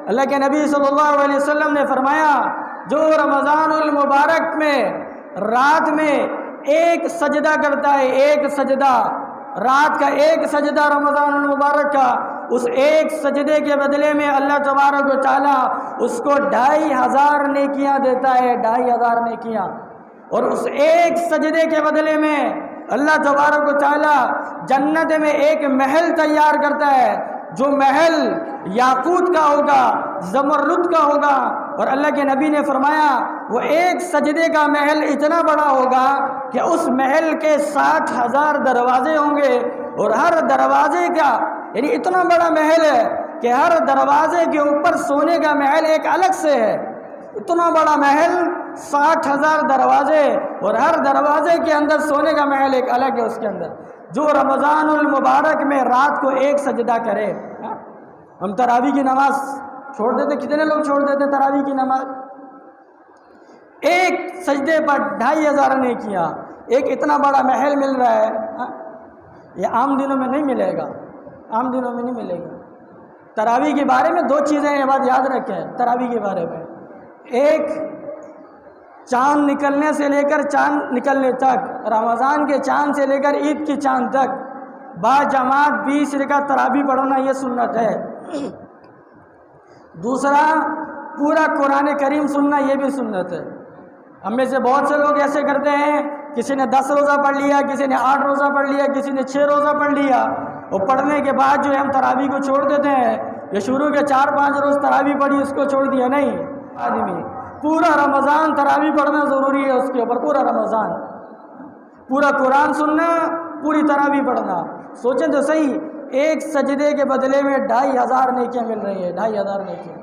اللہ کے نبی صلی اللہ علیہ وسلم نے فرمایا جو رمضان المبارک میں رات میں ایک سجدہ کرتا ہے، ایک سجدہ، رات کا ایک سجدہ رمضان المبارک کا، اس ایک سجدے کے بدلے میں اللہ تبارک و تعالیٰ اس کو 2500 نیکیاں دیتا ہے، 2500 نیکیاں۔ اور اس ایک سجدے کے بدلے میں اللہ تبارک و تعالیٰ جنت میں ایک محل تیار کرتا ہے، جو محل یاقوت کا ہوگا، زمرد کا ہوگا، اور اللہ کے نبی نے فرمایا وہ ایک سجدے کا محل اتنا بڑا ہوگا کہ اس محل کے 60,000 دروازے ہوں گے، اور ہر دروازے کا یعنی اتنا بڑا محل ہے کہ ہر دروازے کے اوپر سونے کا محل ایک الگ سے ہے، اتنا بڑا محل، 60,000 دروازے، اور ہر دروازے کے اندر سونے کا محل ایک الگ ہے اس کے اندر۔ جو رمضان المبارک میں رات کو ایک سجدہ کرے، ہم تراویح کی نماز چھوڑ دیتے، کتنے لوگ چھوڑ دیتے تراویح کی نماز؟ ایک سجدے پر 2500 نیکیاں، ایک اتنا بڑا محل مل رہا ہے، یہ عام دنوں میں نہیں ملے گا، عام دنوں میں نہیں ملے گا۔ تراویح کے بارے میں 2 چیزیں یہ بات یاد رکھیں تراویح کے بارے میں، ایک چاند نکلنے سے لے کر چاند نکلنے تک، رمضان کے چاند سے لے کر عید کی چاند تک با جماعت 20 رکعت تراویح پڑھنا یہ سنت ہے۔ دوسرا پورا قرآن کریم سننا یہ بھی سنت ہے۔ ہم میں سے بہت سے لوگ ایسے کرتے ہیں، کسی نے 10 روزہ پڑھ لیا، کسی نے 8 روزہ پڑھ لیا، کسی نے 6 روزہ پڑھ لیا، اور پڑھنے کے بعد جو ہے ہم تراویح کو چھوڑ دیتے ہیں، یہ شروع کے 4-5 روز تراویح پڑھی اس کو چھوڑ دیا، نہیں، آدمی پورا رمضان تراویح پڑھنا ضروری ہے، اس کے اوپر پورا رمضان، پورا قرآن سننا، پوری تراویح پڑھنا۔ سوچیں تو صحیح، ایک سجدے کے بدلے میں 2500 نیکیاں مل رہی ہیں، 2500 نیکیاں۔